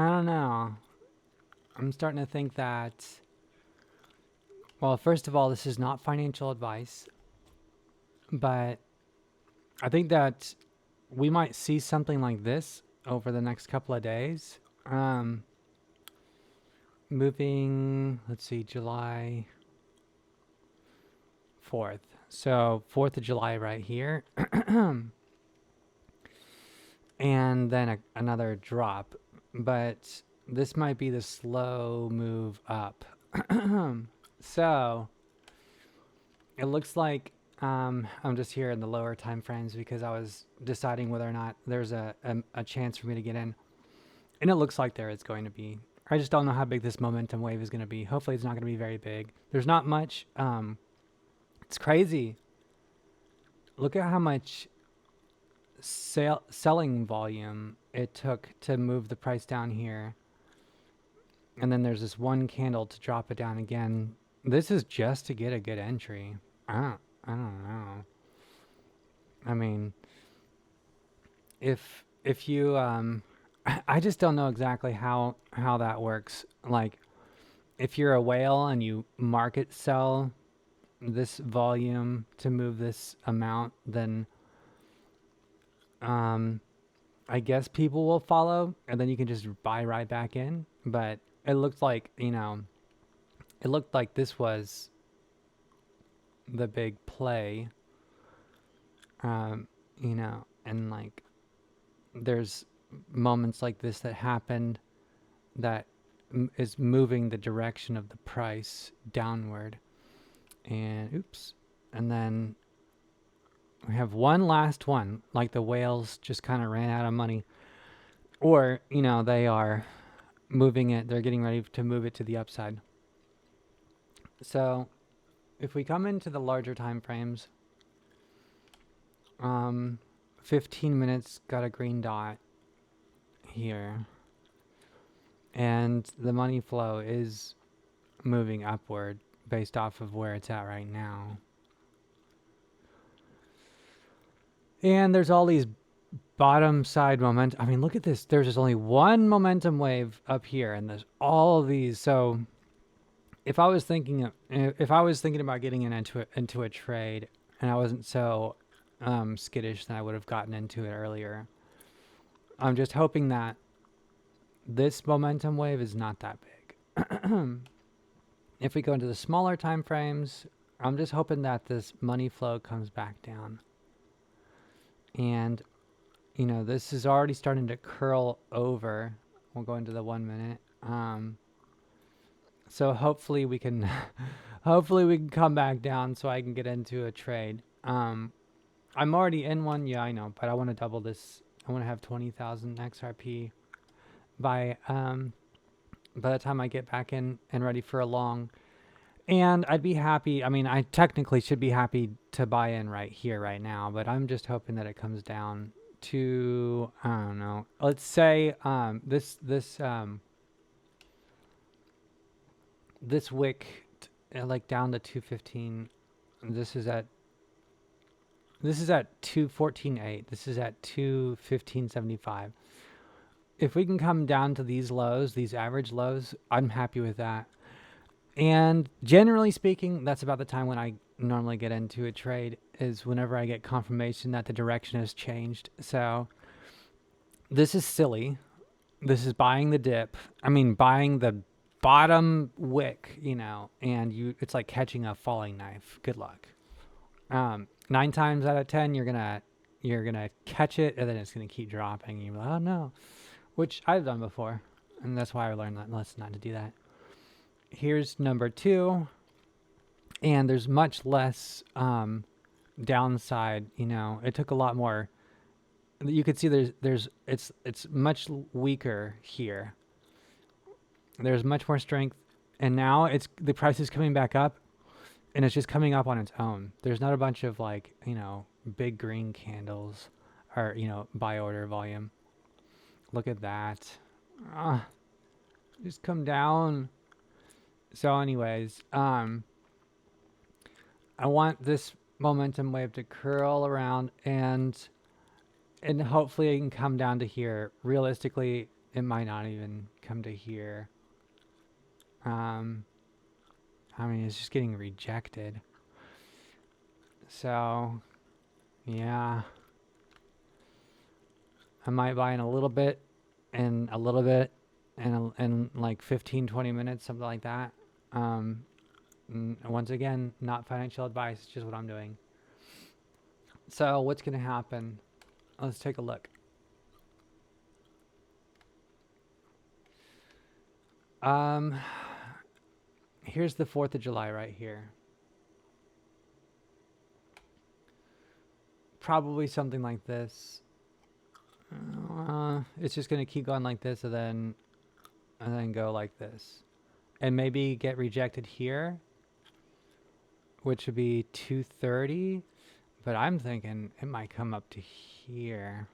don't know. I'm starting to think that, well, first of all, this is not financial advice, but I think that we might see something like this over the next couple of days. Um, moving, let's see, July 4th. So 4th of July right here. And then another drop. But this might be the slow move up. So it looks like I'm just here in the lower time frames because I was deciding whether or not there's a chance for me to get in. And it looks like there is going to be. I just don't know how big this momentum wave is going to be. Hopefully it's not going to be very big. There's not much. It's crazy. Look at how much selling volume it took to move the price down here. And then there's this one candle to drop it down again. This is just to get a good entry. I don't know. I mean, if you I just don't know exactly how that works. Like if you're a whale and you market sell this volume to move this amount, then I guess people will follow and then you can just buy right back in. But it looked like, it looked like this was the big play, and like there's moments like this that happened that is moving the direction of the price downward. And oops. And then we have one last one, like the whales just kind of ran out of money. Or, they are moving it, they're getting ready to move it to the upside. So if we come into the larger time frames, 15 minutes got a green dot here. And the money flow is moving upward based off of where it's at right now. And there's all these bottom side momentum. I mean, look at this. There's just only one momentum wave up here, and there's all of these. So if I was thinking about getting into a trade, and I wasn't so skittish, then I would have gotten into it earlier. I'm just hoping that this momentum wave is not that big. If we go into the smaller time frames, I'm just hoping that this money flow comes back down. And, this is already starting to curl over. We'll go into the 1 minute. So hopefully we can, come back down so I can get into a trade. I'm already in one. Yeah, I know, but I want to double this. I want to have 20,000 XRP by the time I get back in and ready for a long. And I'd be happy. I mean, I technically should be happy to buy in right here, right now, but I'm just hoping that it comes down to, I don't know. Let's say this wick like down to 215. This is at 214.8. This is at 215.75. If we can come down to these lows, these average lows, I'm happy with that. And generally speaking, that's about the time when I normally get into a trade, is whenever I get confirmation that the direction has changed. So this is silly. This is buying the dip. I mean, buying the bottom wick, and it's like catching a falling knife. Good luck. 9 times out of 10, you're gonna catch it, and then it's gonna keep dropping. And you're like, oh no, which I've done before, and that's why I learned that lesson not to do that. Here's number 2, and there's much less downside. It took a lot more. You could see it's much weaker here. There's much more strength, and now the price is coming back up, and it's just coming up on its own. There's not a bunch of big green candles or buy order volume. Look at that. Just come down. So anyways, I want this momentum wave to curl around and hopefully it can come down to here. Realistically, it might not even come to here. I mean, it's just getting rejected. So, yeah. I might buy in a little bit and a little bit and like 15, 20 minutes, something like that. Once again, not financial advice, it's just what I'm doing. So what's going to happen? Let's take a look. Here's the 4th of July right here. Probably something like this. It's just going to keep going like this and then go like this. And maybe get rejected here, which would be 230. But I'm thinking it might come up to here.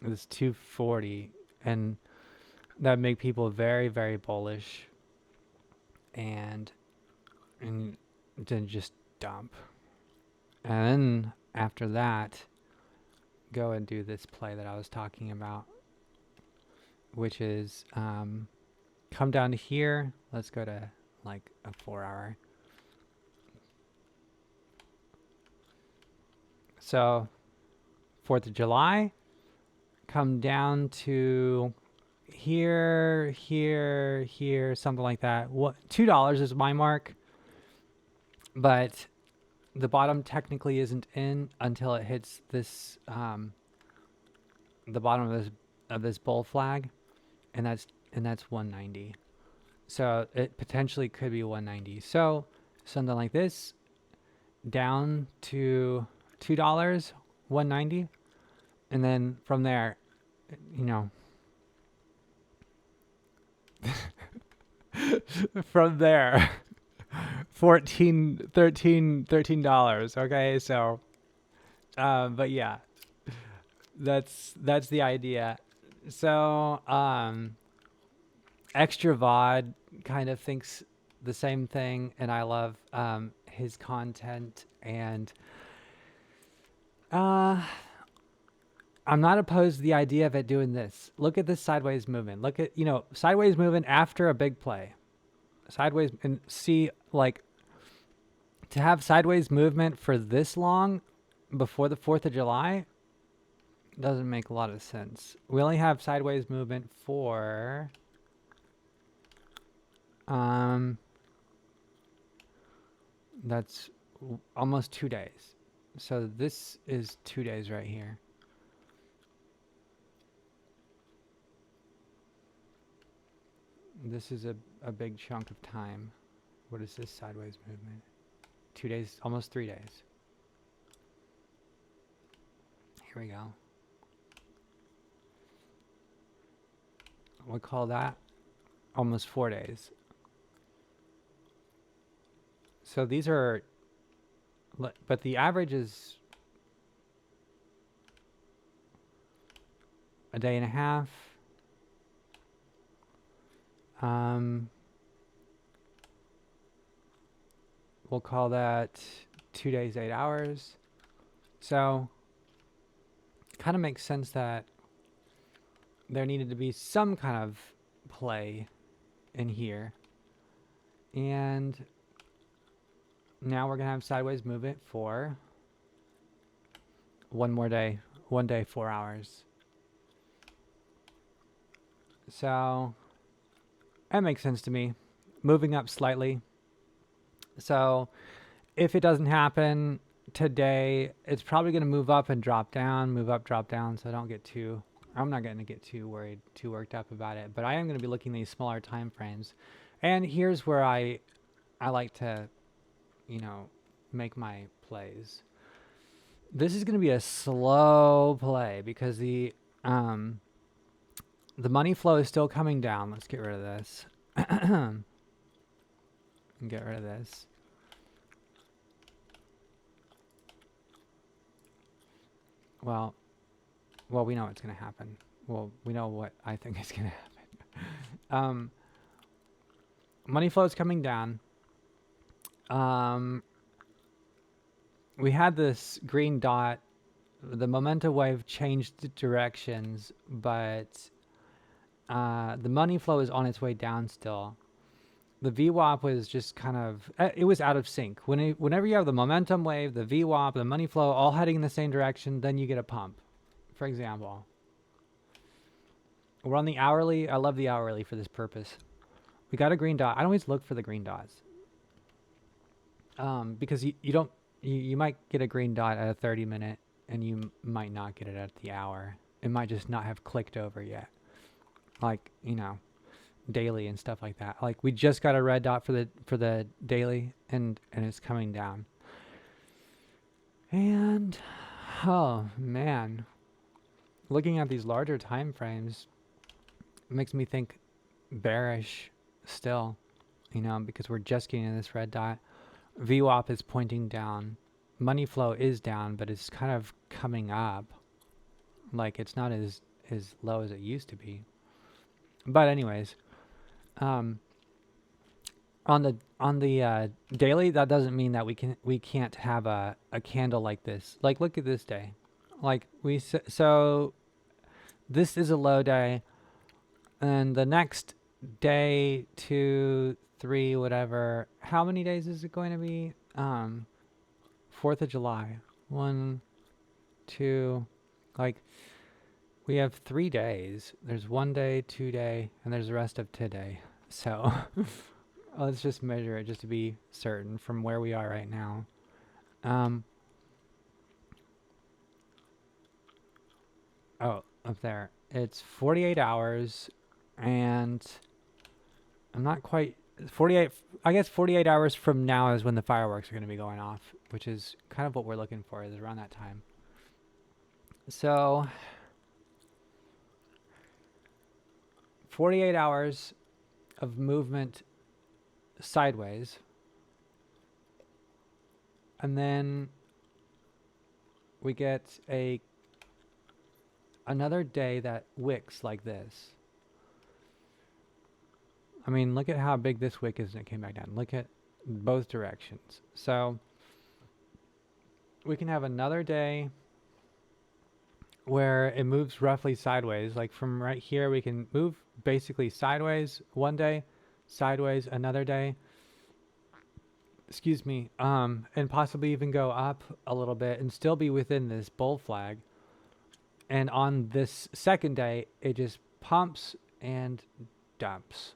It's 240. And that would make people very, very bullish. And then just dump. And then after that, go and do this play that I was talking about, which is come down to here. Let's go to like a 4 hour. So 4th of July, come down to here, here, here, something like that. What, $2 is my mark, but the bottom technically isn't in until it hits this the bottom of this bull flag, and that's 190. So it potentially could be 190. So something like this, down to $2, 190, and then from there, you know, from there, $13. Okay, so but yeah, that's the idea. So Extra Vod kind of thinks the same thing, and I love his content, and I'm not opposed to the idea of it doing this. Look at this sideways movement. Look at, sideways movement after a big play. Sideways, and see, like, to have sideways movement for this long before the 4th of July doesn't make a lot of sense. We only have sideways movement for that's almost 2 days. So this is 2 days right here. This is a big chunk of time. What is this sideways movement? 2 days, almost 3 days. Here we go. We'll call that almost 4 days. So these are, but the average is a day and a half. We'll call that 2 days, 8 hours. So kind of makes sense that there needed to be some kind of play in here. And now we're going to have sideways movement for one more day. 1 day, 4 hours. So that makes sense to me. Moving up slightly. So if it doesn't happen today, it's probably going to move up and drop down, move up, drop down. So I'm not going to get too worried, too worked up about it. But I am going to be looking at these smaller time frames. And here's where I like to, make my plays. This is going to be a slow play because the money flow is still coming down. Let's get rid of this. Get rid of this. Well, we know what's going to happen. Well, we know what I think is going to happen. Money flow is coming down. We had this green dot the momentum wave changed directions, but the money flow is on its way down still. The VWAP was just kind of, it was out of sync. Whenever you have the momentum wave, the VWAP, the money flow all heading in the same direction, then you get a pump. For example, we're on the hourly. I love the hourly for this purpose. We got a green dot. I always look for the green dots. Because you might get a green dot at a 30-minute and you might not get it at the hour. It might just not have clicked over yet. Like, daily and stuff like that. Like we just got a red dot for the daily and it's coming down. And oh man, looking at these larger time frames makes me think bearish still, because we're just getting this red dot. VWAP is pointing down. Money flow is down, but it's kind of coming up. Like it's not as low as it used to be. But anyways, on the daily, that doesn't mean that we can't have a candle like this. Like look at this day. Like so this is a low day, and the next day, 2, 3, whatever. How many days is it going to be? 4th of July. 1, 2, like we have 3 days. There's 1 day, 2 day, and there's the rest of today. So let's just measure it just to be certain from where we are right now. Oh, up there. It's 48 hours, and I'm not quite 48. I guess 48 hours from now is when the fireworks are going to be going off, which is kind of what we're looking for, is around that time. So 48 hours of movement sideways, and then we get another day that wicks like this. I mean, look at how big this wick is and it came back down. Look at both directions. So we can have another day where it moves roughly sideways. Like from right here, we can move basically sideways 1 day, sideways another day. Excuse me. And possibly even go up a little bit and still be within this bull flag. And on this second day, it just pumps and dumps.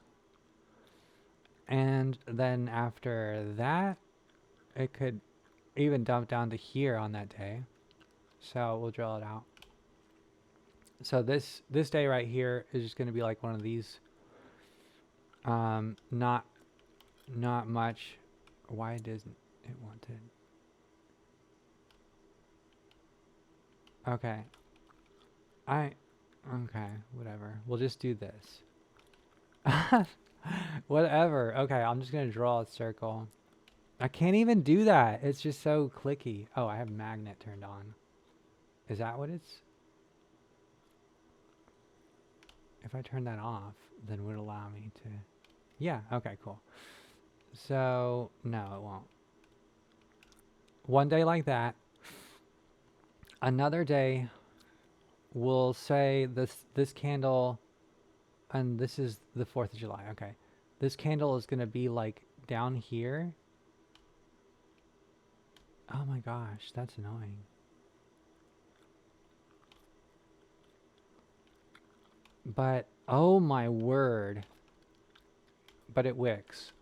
And then after that, it could even dump down to here on that day. So we'll drill it out. So this day right here is just going to be like one of these. Not much. Why doesn't it want it? Okay. Okay, whatever. We'll just do this. Whatever. Okay, I'm just going to draw a circle. I can't even do that. It's just so clicky. Oh, I have magnet turned on. Is that what it's? If I turn that off, then it would allow me to... Yeah, okay, cool. So, no, it won't. 1 day like that. Another day, we'll say this candle, and this is the 4th of July, okay. This candle is going to be like down here. Oh my gosh, that's annoying. But, oh my word. But it wicks.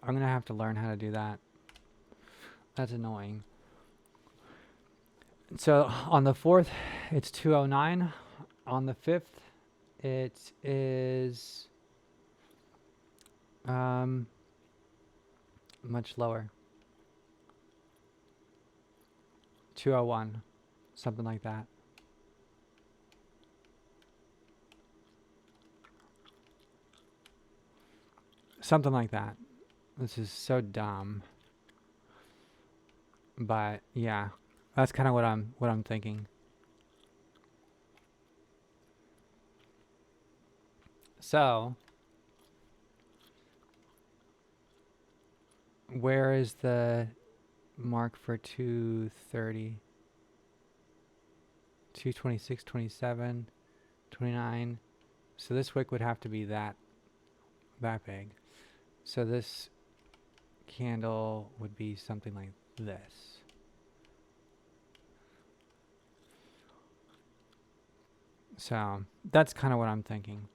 I'm going to have to learn how to do that. That's annoying. So on the 4th, it's 209. On the 5th, it is much lower. 201, something like that. Something like that. This is so dumb. But yeah. That's kind of what I'm thinking. So, where is the mark for 230? 226, 27, 29. So this wick would have to be that big. So this candle would be something like this. So that's kind of what I'm thinking.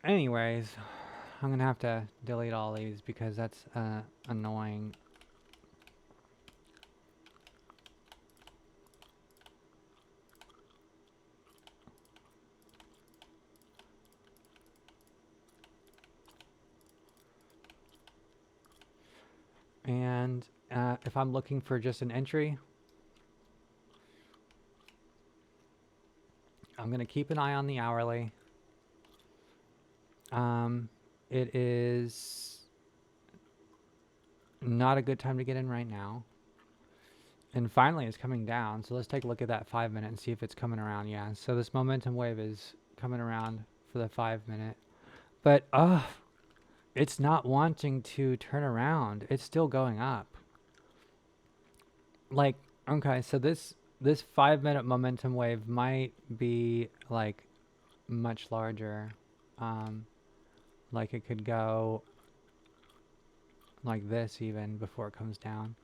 Anyways, I'm gonna have to delete all these because that's annoying. And if I'm looking for just an entry, I'm gonna keep an eye on the hourly. It is not a good time to get in right now. And finally it's coming down. So let's take a look at that 5 minute and see if it's coming around. Yeah, so this momentum wave is coming around for the 5 minute. But it's not wanting to turn around. It's still going up. Like, okay, so this 5 minute momentum wave might be like much larger. Like it could go like this even before it comes down.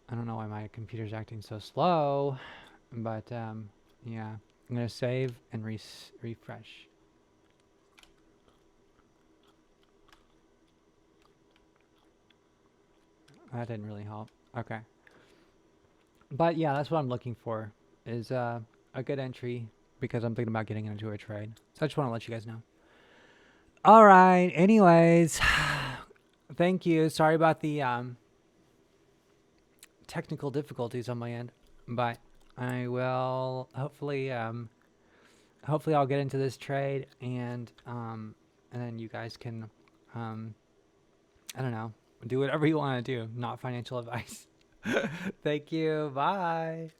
I don't know why my computer's acting so slow, but yeah, I'm gonna save and refresh. That didn't really help. Okay, but yeah, that's what I'm looking for, is a good entry, because I'm thinking about getting into a trade. So I just want to let you guys know. All right, anyways, thank you. Sorry about the technical difficulties on my end, but I will hopefully I'll get into this trade, and then you guys can I don't know, do whatever you want to do. Not financial advice. Thank you. Bye.